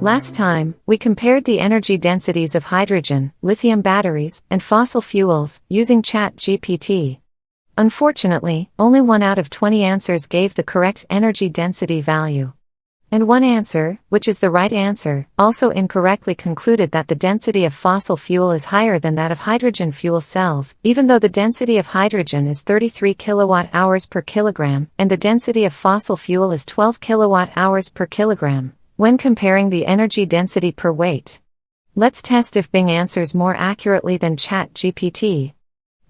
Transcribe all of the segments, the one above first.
Last time, we compared the energy densities of hydrogen, lithium batteries, and fossil fuels, using ChatGPT. Unfortunately, only 1 out of 20 answers gave the correct energy density value. And one answer, which is the right answer, also incorrectly concluded that the density of fossil fuel is higher than that of hydrogen fuel cells, even though the density of hydrogen is 33 kilowatt-hours per kilogram, and the density of fossil fuel is 12 kilowatt-hours per kilogram. When comparing the energy density per weight. Let's test if Bing answers more accurately than ChatGPT.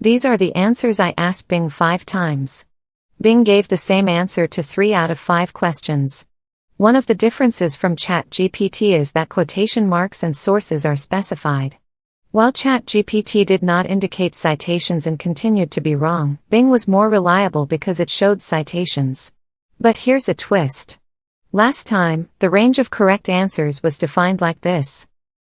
These are the answers I asked Bing 5 times. Bing gave the same answer to 3 out of 5 questions. One of the differences from ChatGPT is that quotation marks and sources are specified. While ChatGPT did not indicate citations and continued to be wrong, Bing was more reliable because it showed citations. But here's a twist. Last time, the range of correct answers was defined like this.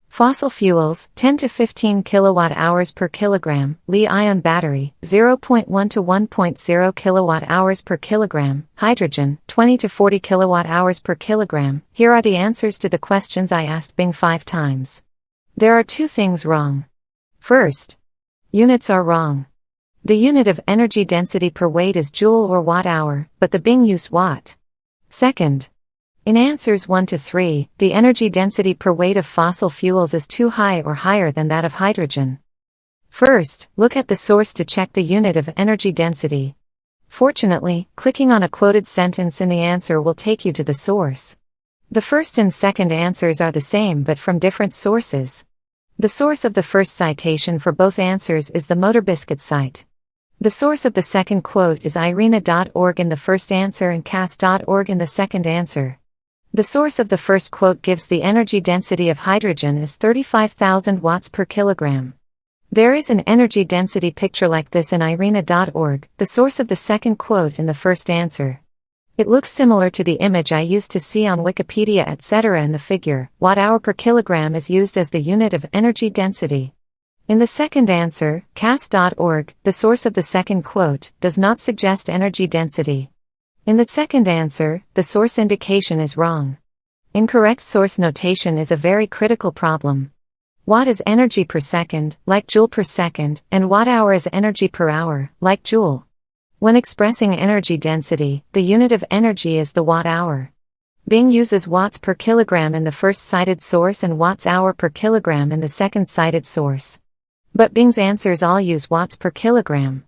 Fossil fuels, 10 to 15 kilowatt-hours per kilogram, Li-ion battery, 0.1 to 1.0 kilowatt-hours per kilogram, hydrogen, 20 to 40 kilowatt-hours per kilogram. Here are the answers to the questions I asked Bing 5 times. There are 2 things wrong. First, units are wrong. The unit of energy density per weight is joule or watt-hour, but the Bing used watt. Second, in answers 1 to 3, the energy density per weight of fossil fuels is too high or higher than that of hydrogen. First, look at the source to check the unit of energy density. Fortunately, clicking on a quoted sentence in the answer will take you to the source. The first and second answers are the same but from different sources. The source of the first citation for both answers is the MotorBiscuit site. The source of the second quote is irena.org in the first answer and cas.org in the second answer. The source of the first quote gives the energy density of hydrogen as 35,000 watts per kilogram. There is an energy density picture like this in irena.org, the source of the second quote in the first answer. It looks similar to the image I used to see on Wikipedia etc. in the figure. Watt-hour per kilogram is used as the unit of energy density. In the second answer, cas.org, the source of the second quote, does not suggest energy density. In the second answer, the source indication is wrong. Incorrect source notation is a very critical problem. Watt is energy per second, like joule per second, and watt-hour is energy per hour, like joule. When expressing energy density, the unit of energy is the watt-hour. Bing uses watts per kilogram in the first cited source and watts-hour per kilogram in the second cited source. But Bing's answers all use watts per kilogram.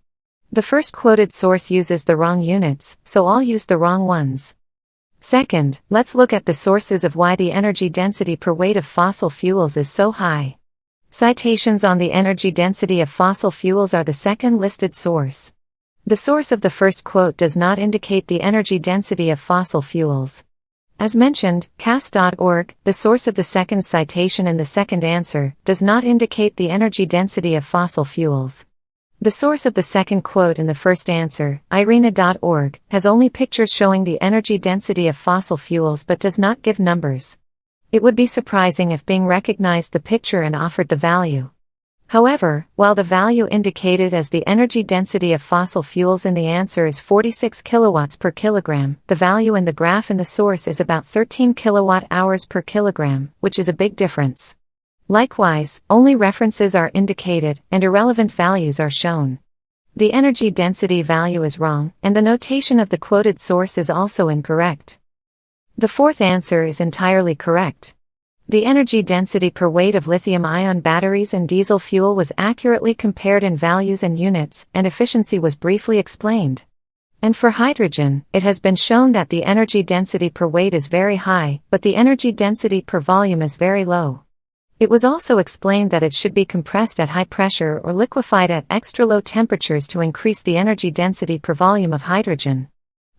The first quoted source uses the wrong units, so all use the wrong ones. Second, let's look at the sources of why the energy density per weight of fossil fuels is so high. Citations on the energy density of fossil fuels are the second listed source. The source of the first quote does not indicate the energy density of fossil fuels. As mentioned, cas.org, the source of the second citation in the second answer, does not indicate the energy density of fossil fuels. The source of the second quote in the first answer, irena.org, has only pictures showing the energy density of fossil fuels but does not give numbers. It would be surprising if Bing recognized the picture and offered the value. However, while the value indicated as the energy density of fossil fuels in the answer is 46 kilowatts per kilogram, the value in the graph in the source is about 13 kilowatt-hours per kilogram, which is a big difference. Likewise, only references are indicated, and irrelevant values are shown. The energy density value is wrong, and the notation of the quoted source is also incorrect. The fourth answer is entirely correct. The energy density per weight of lithium-ion batteries and diesel fuel was accurately compared in values and units, and efficiency was briefly explained. And for hydrogen, it has been shown that the energy density per weight is very high, but the energy density per volume is very low. It was also explained that it should be compressed at high pressure or liquefied at extra low temperatures to increase the energy density per volume of hydrogen.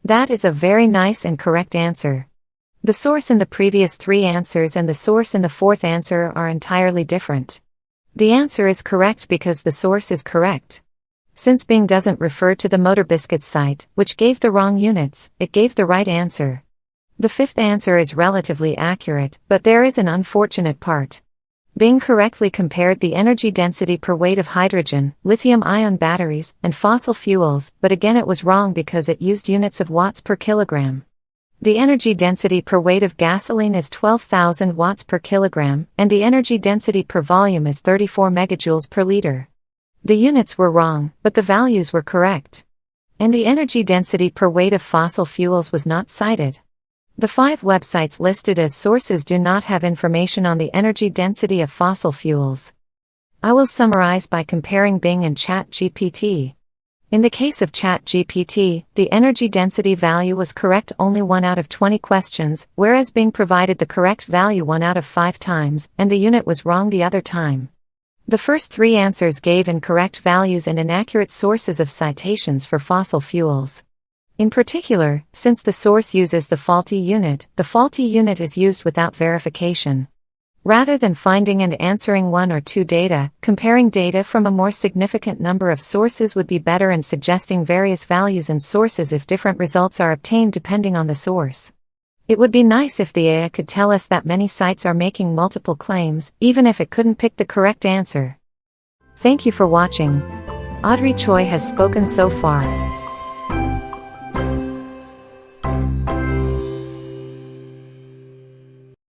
That is a very nice and correct answer. The source in the previous 3 answers and the source in the fourth answer are entirely different. The answer is correct because the source is correct. Since Bing doesn't refer to the MotorBiscuit site, which gave the wrong units, it gave the right answer. The fifth answer is relatively accurate, but there is an unfortunate part. Bing correctly compared the energy density per weight of hydrogen, lithium-ion batteries, and fossil fuels, but again it was wrong because it used units of watts per kilogram. The energy density per weight of gasoline is 12,000 watts per kilogram, and the energy density per volume is 34 megajoules per liter. The units were wrong, but the values were correct. And the energy density per weight of fossil fuels was not cited. The 5 websites listed as sources do not have information on the energy density of fossil fuels. I will summarize by comparing Bing and CHAT GPT. In the case of CHAT GPT, the energy density value was correct only 1 out of 20 questions, whereas Bing provided the correct value 1 out of 5 times, and the unit was wrong the other time. The first 3 answers gave incorrect values and inaccurate sources of citations for fossil fuels. In particular, since the source uses the faulty unit is used without verification. Rather than finding and answering 1 or 2 data, comparing data from a more significant number of sources would be better, and suggesting various values and sources if different results are obtained depending on the source. It would be nice if the AI could tell us that many sites are making multiple claims, even if it couldn't pick the correct answer. Thank you for watching. Audrey Choi has spoken so far.